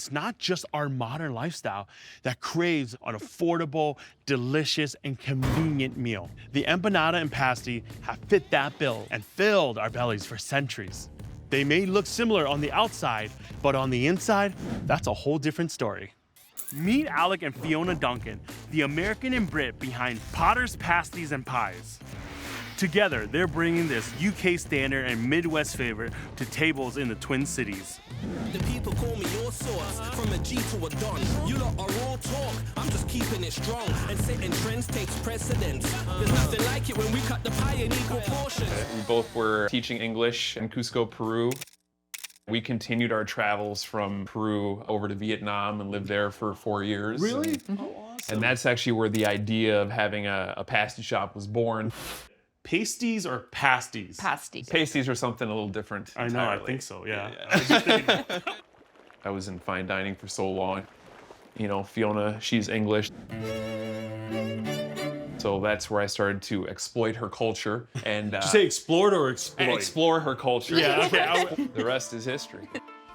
it's not just our modern lifestyle that craves an affordable, delicious, and convenient meal. The empanada and pasty have fit that bill and filled our bellies for centuries. They may look similar on the outside, but on the inside, that's a whole different story. Meet Alec and Fiona Duncan, the American and Brit behind Potter's Pasties and Pies. Together, they're bringing this UK standard and Midwest favorite to tables in the Twin Cities. The people call me your source, from a G to a Don. You lot are all talk, I'm just keeping it strong. And setting trends takes precedence. There's nothing like it when we cut the pie in equal portions. We both were teaching English in Cusco, Peru. We continued our travels from Peru over to Vietnam and lived there for 4 years. Really? Oh, awesome. And that's actually where the idea of having a pasty shop was born. Pasties or pasties? Pasties. Pasties are something a little different. I know, I entirely. think so, yeah. I was in fine dining for so long. You know, Fiona, she's English. So that's where I started to exploit her culture and Did you say explored or exploit? explore her culture. Yeah, okay. The rest is history.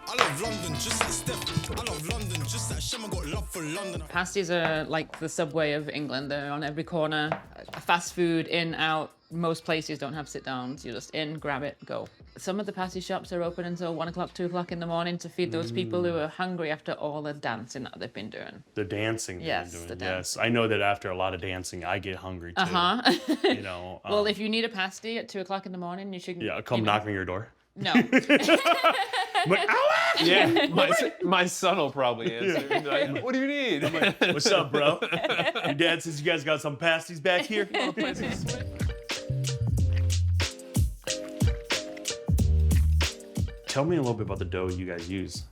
I love London just like Steph. I love London just like Shem. I got love for London. Pasties are like the subway of England. They're on every corner. Fast food, in, out. Most places don't have sit downs. You're just in, grab it, go. Some of the pasty shops are open until 1 o'clock, 2 o'clock in the morning to feed those people who are hungry after all the dancing that they've been doing. The dancing that Yes, you're doing. the dance. Yes, I know that after a lot of dancing, I get hungry too. You know. Well, if you need a pasty at 2 o'clock in the morning, you should. Yeah, I'll come knock on your door. No. I'm like, Alec! Yeah, my son will probably answer. He'll be like, what do you need? I'm like, what's up, bro? Your dad says you guys got some pasties back here? Tell me a little bit about the dough you guys use.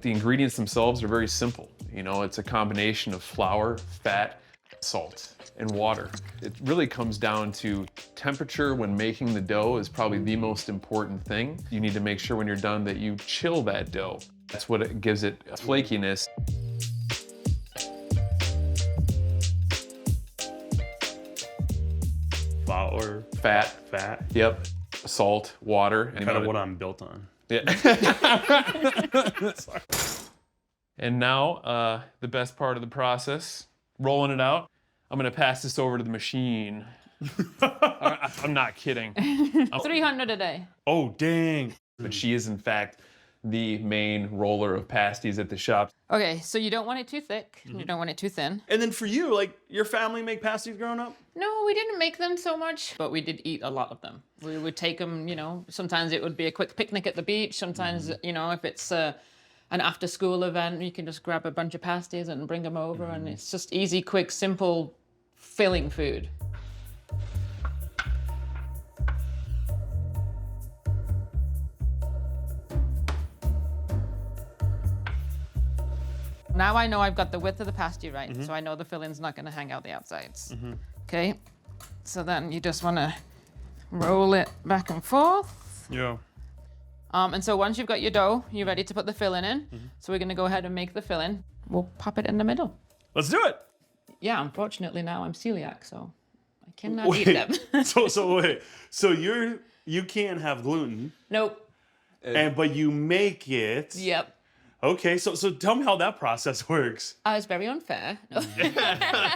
The ingredients themselves are very simple. You know, it's a combination of flour, fat, salt, and water. It really comes down to temperature when making the dough is probably the most important thing. You need to make sure when you're done that you chill that dough. That's what it gives it flakiness. Flour, Fat, fat. yep, salt, water. Kind of what I'm built on. Yeah. And now, the best part of the process, rolling it out. I'm gonna pass this over to the machine. I'm not kidding. 300 a day. Oh, dang. But she is, in fact, the main roller of pasties at the shop. Okay, so you don't want it too thick. You don't want it too thin. And then for you, like, your family make pasties growing up? No, we didn't make them so much, but we did eat a lot of them. We would take them, you know, sometimes it would be a quick picnic at the beach. Sometimes, you know, if it's an after school event, you can just grab a bunch of pasties and bring them over. And it's just easy, quick, simple, filling food. Now I know I've got the width of the pasty right, so I know the filling's not gonna hang out the outsides. Okay, so then you just wanna roll it back and forth. Yeah. And so once you've got your dough, you're ready to put the filling in. So we're gonna go ahead and make the filling. We'll pop it in the middle. Let's do it. Yeah, unfortunately now I'm celiac, so I cannot eat them. So wait. So you can't have gluten, Nope. but you make it. Yep. Okay, so tell me how that process works. It's very unfair. No.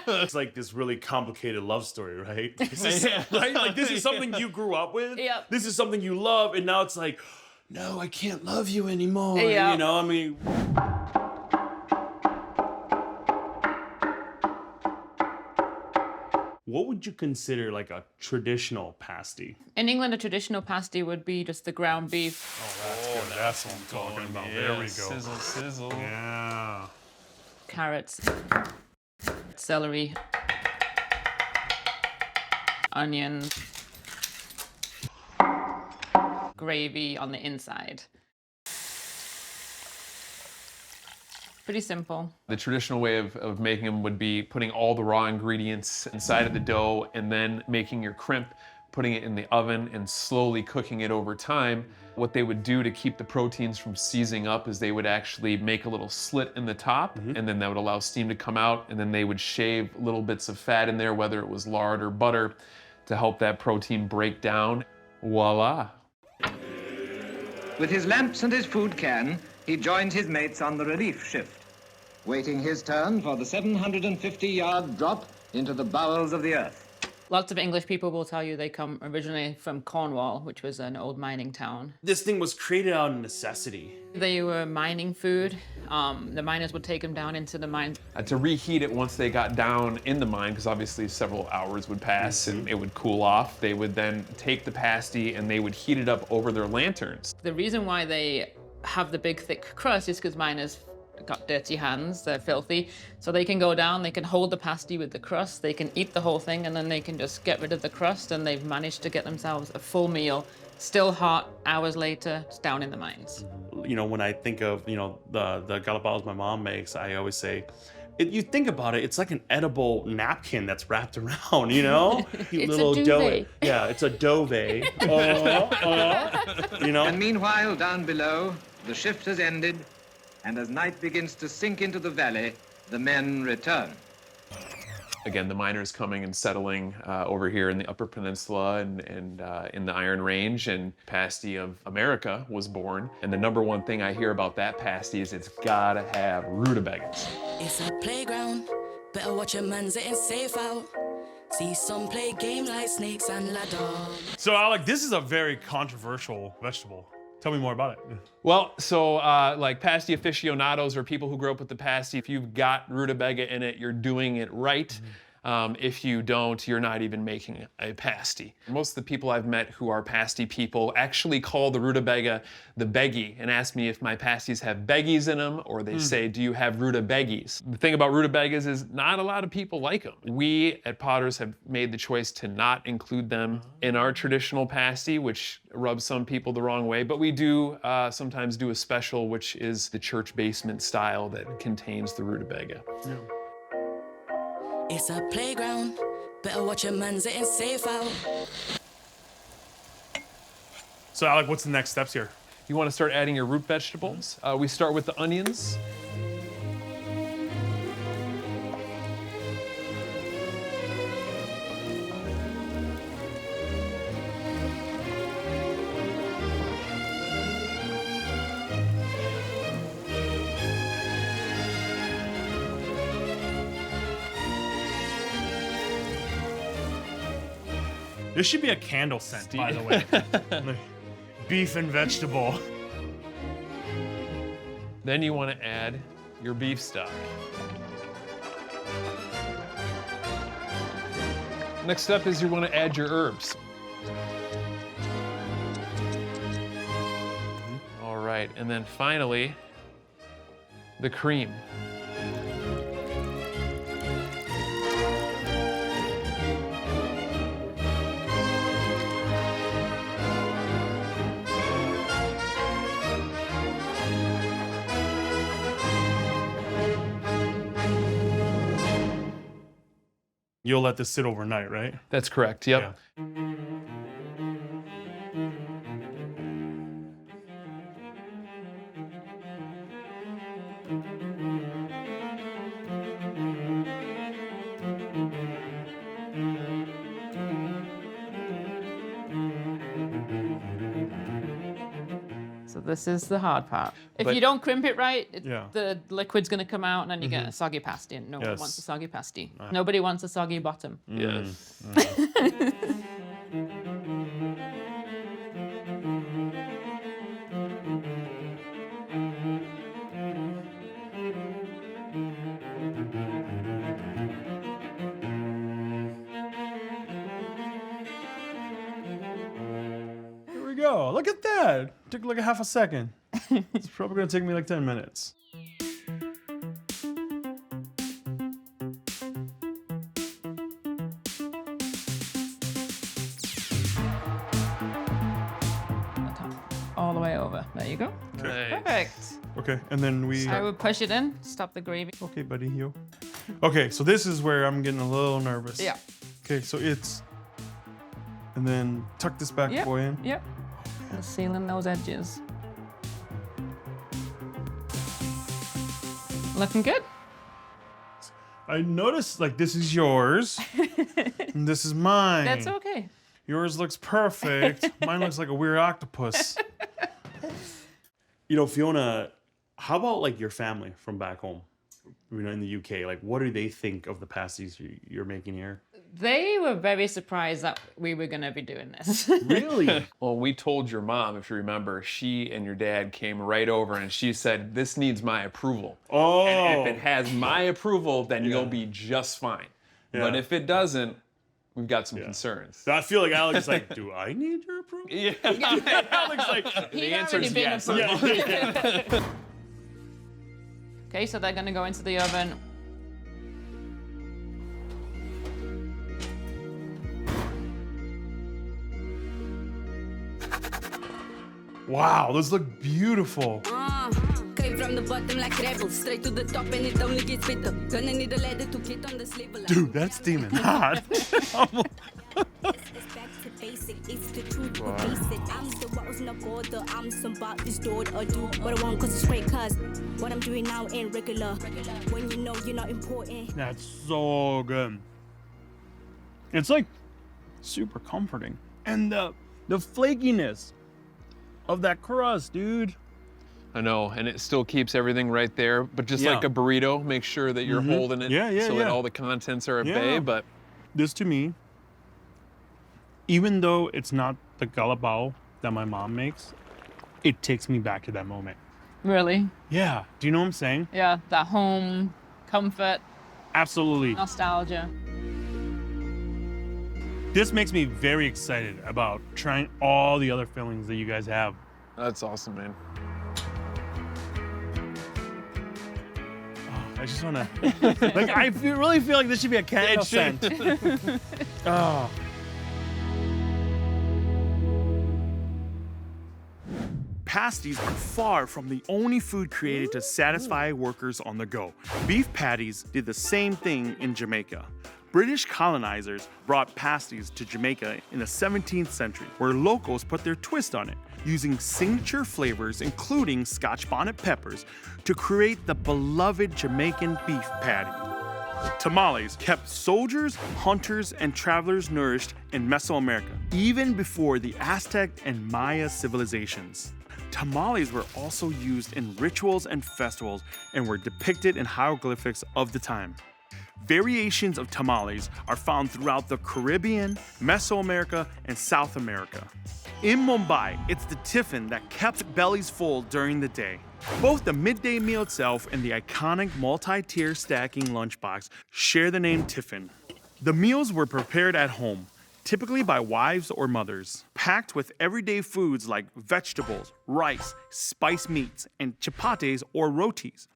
It's like this really complicated love story, right? This is, right? Like this is something you grew up with. Yep. This is something you love, and now it's like, no, I can't love you anymore. Yep. You know, I mean. What would you consider like a traditional pasty? In England, a traditional pasty would be just the ground beef. That's what I'm talking about. There we go. Sizzle, sizzle. Yeah. Carrots, celery, onions, gravy on the inside. Pretty simple. The traditional way of making them would be putting all the raw ingredients inside of the dough and then making your crimp, putting it in the oven and slowly cooking it over time. What they would do to keep the proteins from seizing up is they would actually make a little slit in the top and then that would allow steam to come out, and then they would shave little bits of fat in there, whether it was lard or butter, to help that protein break down. Voila. With his lamps and his food can, he joined his mates on the relief shift, waiting his turn for the 750-yard drop into the bowels of the earth. Lots of English people will tell you they come originally from Cornwall, which was an old mining town. This thing was created out of necessity. They were mining food. The miners would take them down into the mines. To reheat it once they got down in the mine, because obviously several hours would pass and it would cool off, they would then take the pasty and they would heat it up over their lanterns. The reason why they have the big thick crust is because miners got dirty hands, they're filthy. So they can go down, they can hold the pasty with the crust, they can eat the whole thing, and then they can just get rid of the crust, and they've managed to get themselves a full meal, still hot, hours later, just down in the mines. You know, when I think of, you know, the galapaos my mom makes, I always say, you think about it, it's like an edible napkin that's wrapped around, you know? It's a duvet. Yeah, it's a duvet. You know? And meanwhile, down below, the shift has ended, and as night begins to sink into the valley, the men return. Again, the miners coming and settling over here in the Upper Peninsula and in the Iron Range, and pasty of America was born. And the number one thing I hear about that pasty is it's gotta have rutabagas. It's a playground, better watch your man's it and safe out. See some play game like snakes and ladder. So Alec, this is a very controversial vegetable. Tell me more about it. Well, so like pasty aficionados or people who grew up with the pasty, if you've got rutabaga in it, you're doing it right. If you don't, you're not even making a pasty. Most of the people I've met who are pasty people actually call the rutabaga the beggie and ask me if my pasties have beggies in them, or they say, do you have rutabagas? The thing about rutabagas is not a lot of people like them. We at Potters have made the choice to not include them in our traditional pasty, which rubs some people the wrong way, but we do sometimes do a special, which is the church basement style that contains the rutabaga. Yeah. It's a playground, better watch your man's it and safe out. So Alec, what's the next steps here? You want to start adding your root vegetables. We start with the onions. This should be a candle scent, by the way. Like, beef and vegetable. Then you want to add your beef stock. Next step is you want to add your herbs. All right, and then finally, the cream. You'll let this sit overnight, right? That's correct, yep. Yeah. So this is the hard part. If But- you don't crimp it right, Yeah. the liquid's gonna come out and then you get a soggy pasty, and no one Yes. wants a soggy pasty. Nobody wants a soggy bottom. Yes. Here we go. Look at that. Took like a half a second. It's probably gonna take me like 10 minutes. All the way over. There you go. Nice. Perfect. Okay, and then we. I would push it in, stop the gravy. Okay, buddy, yo. Okay, so this is where I'm getting a little nervous. Yeah. Okay, so it's. And then tuck this back Yep. boy in. Yep. And sealing those edges. Looking good. I noticed like this is yours. And this is mine. That's okay. Yours looks perfect. Mine looks like a weird octopus. You know, Fiona, How about like your family from back home, in the UK? Like, what do they think of the pasties you're making here? They were very surprised that we were going to be doing this. Really? Well, we told your mom, if you remember, she and your dad came right over and she said, this needs my approval. Oh. And if it has my approval, then you'll be just fine. But if it doesn't, we've got some concerns. So I feel like Alex is like, do I need your approval? Yeah. Alex like, The answer is yes. Okay, so they're going to go into the oven. Wow, those look beautiful. Came from the bottom like rebels, straight to the top, and it only gets better. Gonna need a ladder to get on this level. Dude, that's steaming hot. It's back to basic, it's the truth, wow. Basic. I'm the world's not good, I'm somebody's daughter. I do what I want cause it's great, cause what I'm doing now ain't regular. When you know you're not important. That's so good. It's like super comforting. And the flakiness of that crust, dude. I know, and it still keeps everything right there, but just like a burrito, make sure that you're holding it so that all the contents are at bay, but... This to me, even though it's not the galabao that my mom makes, it takes me back to that moment. Really? Yeah, do you know what I'm saying? Yeah, that home comfort. Absolutely. Nostalgia. This makes me very excited about trying all the other fillings that you guys have. That's awesome, man. I just want to, like, really feel like this should be a candle scent. Oh. Pasties are far from the only food created to satisfy workers on the go. Beef patties did the same thing in Jamaica. British colonizers brought pasties to Jamaica in the 17th century, where locals put their twist on it, using signature flavors including Scotch bonnet peppers to create the beloved Jamaican beef patty. Tamales kept soldiers, hunters, and travelers nourished in Mesoamerica, even before the Aztec and Maya civilizations. Tamales were also used in rituals and festivals and were depicted in hieroglyphics of the time. Variations of tamales are found throughout the Caribbean, Mesoamerica, and South America. In Mumbai, it's the tiffin that kept bellies full during the day. Both the midday meal itself and the iconic multi-tier stacking lunchbox share the name tiffin. The meals were prepared at home, typically by wives or mothers, packed with everyday foods like vegetables, rice, spiced meats, and chapatis or rotis.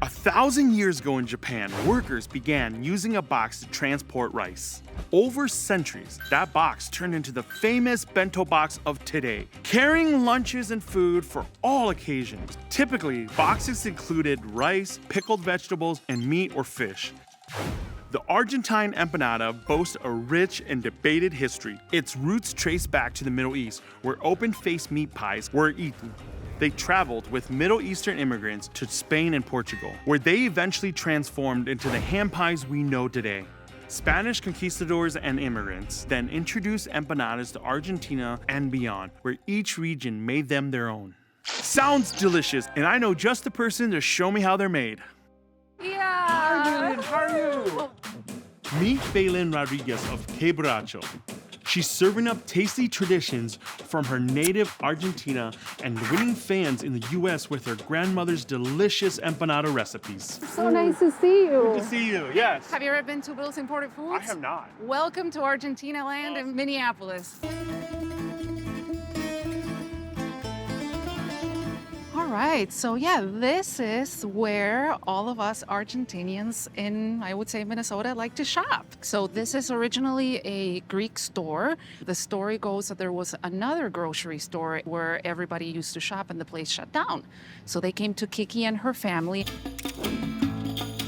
1,000 years ago in Japan, workers began using a box to transport rice. Over centuries, that box turned into the famous bento box of today, carrying lunches and food for all occasions. Typically, boxes included rice, pickled vegetables, and meat or fish. The Argentine Empanada boasts a rich and debated history. Its roots trace back to the Middle East, where open-faced meat pies were eaten. They traveled with Middle Eastern immigrants to Spain and Portugal, where they eventually transformed into the ham pies we know today. Spanish conquistadors and immigrants then introduced empanadas to Argentina and beyond, where each region made them their own. Sounds delicious, and I know just the person to show me how they're made. Yeah. How are you? Meet Belén Rodríguez of Quebracho. She's serving up tasty traditions from her native Argentina and winning fans in the US with her grandmother's delicious empanada recipes. So nice to see you. Good to see you, yes. Have you ever been to Bill's Imported Foods? I have not. Welcome to Argentina land in Minneapolis. All right, so yeah, this is where all of us Argentinians in, I would say, Minnesota like to shop. So this is originally a Greek store. The story goes that there was another grocery store where everybody used to shop and the place shut down. So they came to Kiki and her family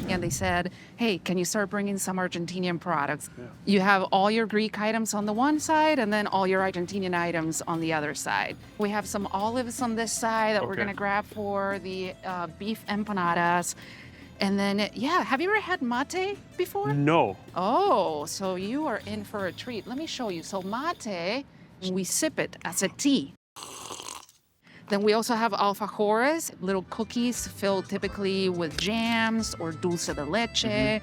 and they said, hey, can you start bringing some Argentinian products? Yeah. You have all your Greek items on the one side and then all your Argentinian items on the other side. We have some olives on this side that we're gonna grab for the beef empanadas. And then, yeah, have you ever had mate before? No. Oh, so you are in for a treat. Let me show you. So mate, we sip it as a tea. Then we also have alfajores, little cookies filled typically with jams or dulce de leche.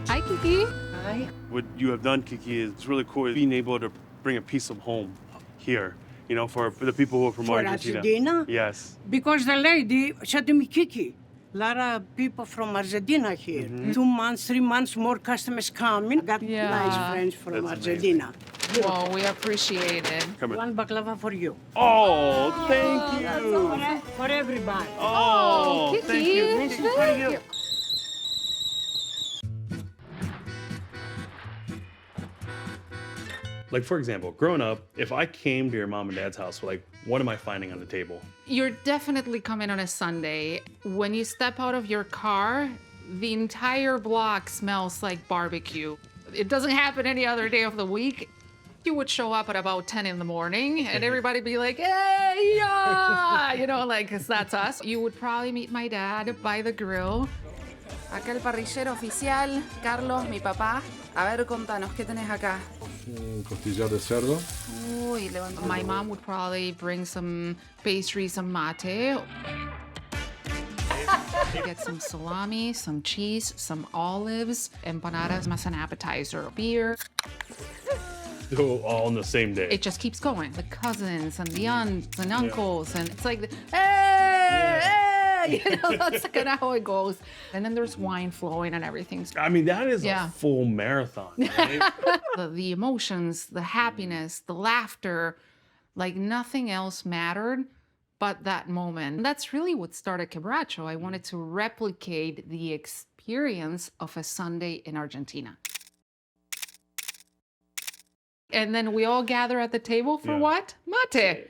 Hi, Kiki. Hi. What you have done, Kiki, is really cool. Being able to bring a piece of home here, you know, for the people who are from Argentina. Argentina? Yes. Because the lady said to me, Kiki, a lot of people from Argentina here. 2 months, 3 months, more customers coming. Got nice friends from That's Argentina. Well, we appreciate it. Come on. One baklava for you. Oh, thank you. For everybody. Oh, Kiki, thank you. This is for you. Like, for example, growing up, if I came to your mom and dad's house, like, what am I finding on the table? You're definitely coming on a Sunday. When you step out of your car, the entire block smells like barbecue. It doesn't happen any other day of the week. You would show up at about 10 in the morning and everybody be like, hey, yeah, you know, like, 'cause that's us. You would probably meet my dad by the grill. Acá el parrillero oficial, Carlos, mi papá. A ver, contanos, ¿qué tenés acá? Un costillar de cerdo. Uy, levanta. My mom would probably bring some pastry, some mate. Get some salami, some cheese, some olives, empanadas as an appetizer, beer. All on the same day. It just keeps going. The cousins and the aunts and uncles, and it's like, hey, you know, that's kind of how it goes. And then there's wine flowing and everything. I mean, that is Yeah. a full marathon, right? The emotions, the happiness, the laughter, like nothing else mattered but that moment. And that's really what started Quebracho. I wanted to replicate the experience of a Sunday in Argentina. And then we all gather at the table for what? Mate.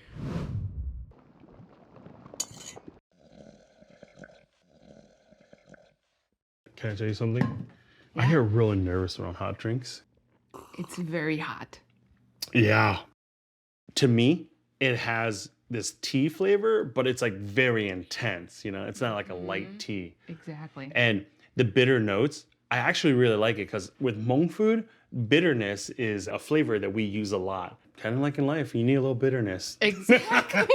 Can I tell you something? I get really nervous around hot drinks. It's very hot. Yeah. To me, it has this tea flavor, but it's like very intense, you know? It's not like a light tea. Exactly. And the bitter notes, I actually really like it because with Hmong food, bitterness is a flavor that we use a lot. Kind of like in life, you need a little bitterness. Exactly.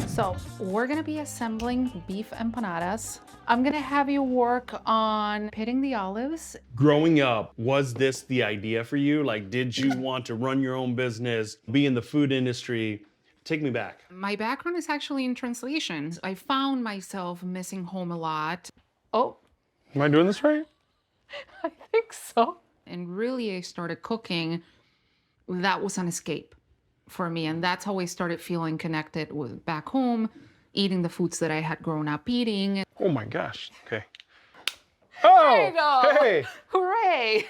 So we're gonna be assembling beef empanadas. I'm gonna have you work on pitting the olives. Growing up, was this the idea for you? Like, did you want to run your own business, be in the food industry? Take me back. My background is actually in translation. I found myself missing home a lot. Oh, Am I doing this right? I think so. And really, I started cooking. That was an escape for me. And that's how I started feeling connected with back home, eating the foods that I had grown up eating. Oh my gosh. Okay. Oh, There you go. hey. Hooray!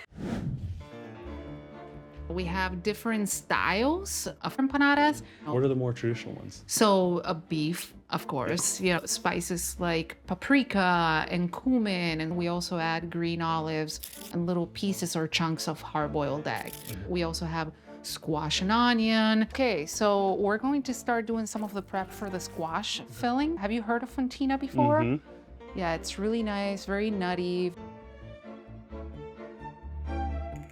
We have different styles of empanadas. What are the more traditional ones? So a beef, of course, you know, spices like paprika and cumin, and we also add green olives and little pieces or chunks of hard-boiled egg. We also have squash and onion. Okay, so we're going to start doing some of the prep for the squash filling. Have you heard of fontina before? Yeah, it's really nice, very nutty.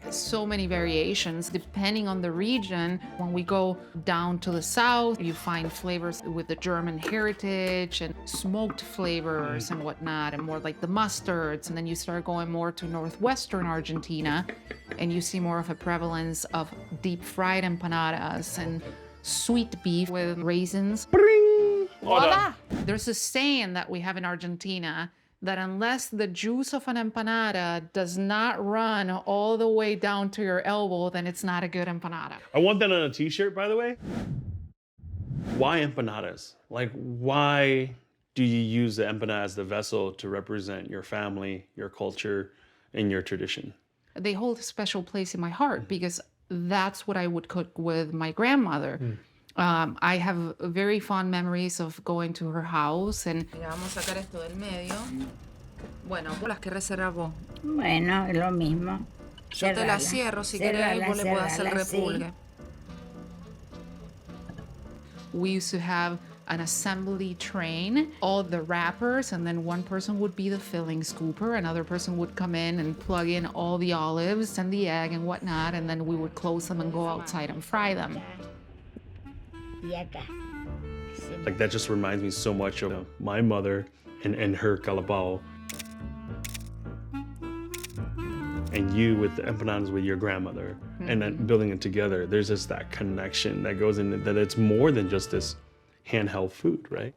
So many variations depending on the region. When we go down to the south, you find flavors with the German heritage and smoked flavors and whatnot, and more like the mustards. And then you start going more to northwestern Argentina, and you see more of a prevalence of deep fried empanadas and sweet beef with raisins. Voila! There's a saying that we have in Argentina that unless the juice of an empanada does not run all the way down to your elbow, then it's not a good empanada. I want that on a t-shirt, by the way. Why empanadas? Like, why do you use the empanada as the vessel to represent your family, your culture, and your tradition? They hold a special place in my heart because that's what I would cook with my grandmother. I have very fond memories of going to her house and Mira, vamos a sacar esto del medio. Bueno, las que reservas vos. Bueno, es lo mismo. Yo te la cierro si querés y vos le podés hacer cerrala, sí. repulgue. we used to have an assembly train, all the wrappers, and then one person would be the filling scooper, another person would come in and plug in all the olives and the egg and whatnot, and then we would close them and go outside and fry them. Like that just reminds me so much of my mother and her calabao. And you with the empanadas with your grandmother, and then building it together. There's just that connection that goes in it, that it's more than just this handheld food, right?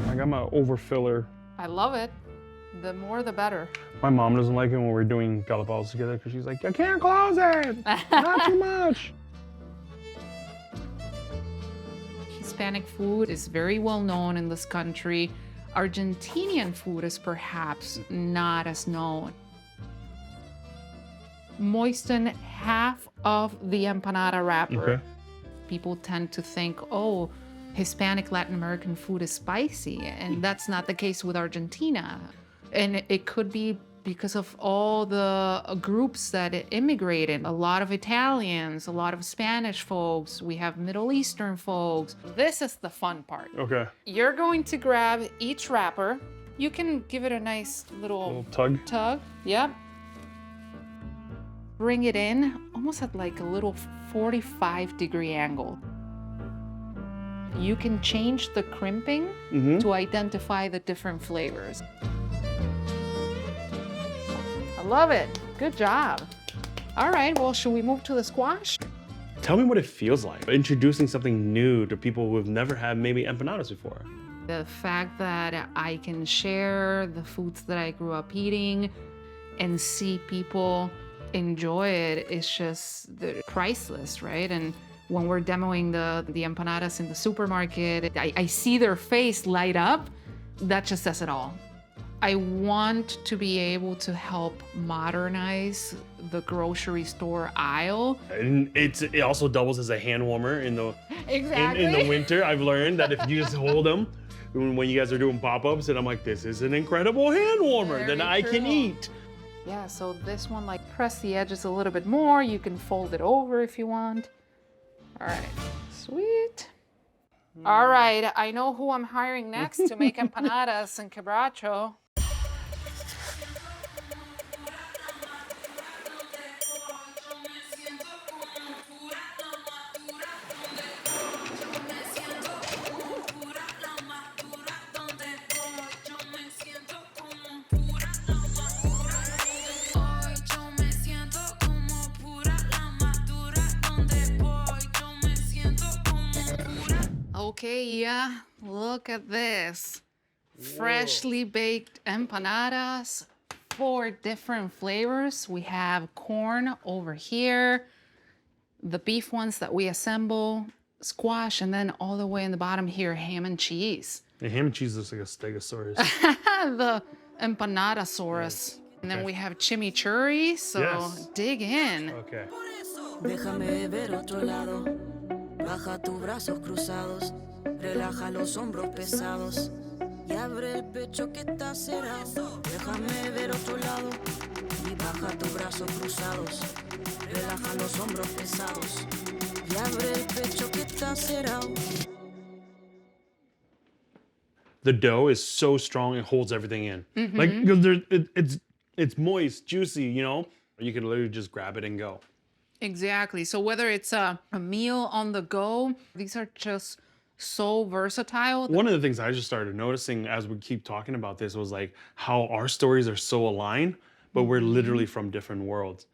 I got my overfiller. I love it. The more the better. My mom doesn't like it when we're doing galapaos together because she's like, you can't close it, not too much. Hispanic food is very well known in this country. Argentinian food is perhaps not as known. Moisten half of the empanada wrapper. Okay. People tend to think, oh, Hispanic Latin American food is spicy, and that's not the case with Argentina. And it could be because of all the groups that immigrated. A lot of Italians, a lot of Spanish folks, we have Middle Eastern folks. This is the fun part. Okay. You're going to grab each wrapper. You can give it a nice little tug. Yep. Bring it in almost at like a little 45-degree angle. You can change the crimping to identify the different flavors. I love it. Good job. All right, well, should we move to the squash? Tell me what it feels like, introducing something new to people who have never had maybe empanadas before. The fact that I can share the foods that I grew up eating and see people enjoy it is just priceless, right? And when we're demoing the empanadas in the supermarket, I see their face light up. That just says it all. I want to be able to help modernize the grocery store aisle. And it also doubles as a hand warmer in the in the winter. I've learned that if you just hold them when you guys are doing pop-ups, and I'm like, this is an incredible hand warmer that I can eat. Yeah, so this one, like, press the edges a little bit more. You can fold it over if you want. All right, sweet. All right, I know who I'm hiring next to make empanadas in Quebracho. Okay, yeah, look at this. Freshly baked empanadas, 4 different flavors. We have corn over here, the beef ones that we assemble, squash, and then all the way in the bottom here, ham and cheese. The ham and cheese looks like a stegosaurus. The empanadasaurus. And then we have chimichurri, so dig in. Okay. Déjame ver otro lado. Baja tus brazos cruzados. Relaja los hombros pesados. Y abre el pecho que está cerrado. Déjame ver otro lado. Y baja tus brazos cruzados. Relaja los hombros pesados. Y abre el pecho que está cerrado. The dough is so strong, it holds everything in. Like, it's moist, juicy, you know? You can literally just grab it and go. Exactly. So whether it's a meal on the go, these are just so versatile. One of the things I just started noticing as we keep talking about this was like how our stories are so aligned, but we're literally from different worlds.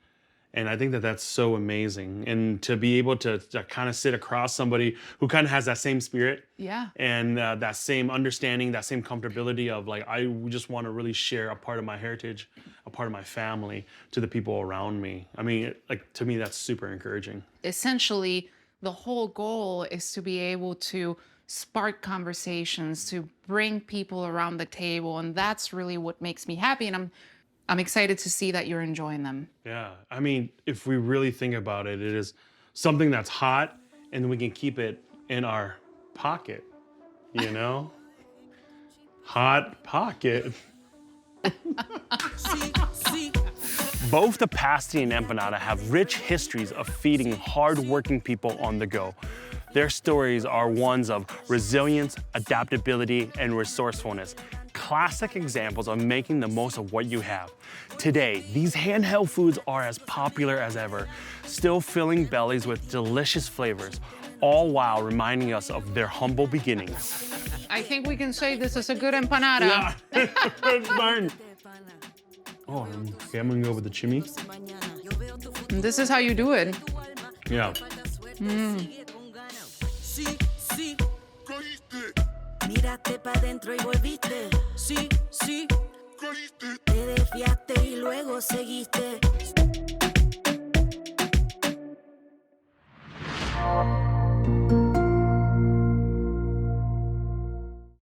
And I think that that's so amazing. And to be able to kind of sit across somebody who kind of has that same spirit. Yeah. And that same understanding, that same comfortability of like, I just want to really share a part of my heritage, a part of my family to the people around me. I mean, like, to me, that's super encouraging. Essentially, The whole goal is to be able to spark conversations, to bring people around the table. And that's really what makes me happy. And I'm excited to see that you're enjoying them. Yeah, I mean, if we really think about it, it is something that's hot and we can keep it in our pocket, you know? Hot Pocket. Both the pasty and empanada have rich histories of feeding hard-working people on the go. Their stories are ones of resilience, adaptability, and resourcefulness. Classic examples of making the most of what you have. Today, these handheld foods are as popular as ever, still filling bellies with delicious flavors, all while reminding us of their humble beginnings. I think we can say this is a good empanada. It's fine. Oh, okay, I'm gonna go with the chimney. And this is how you do it. Yeah. Miraste pa' dentro y volviste. Sí, sí. Te desviaste y luego seguiste.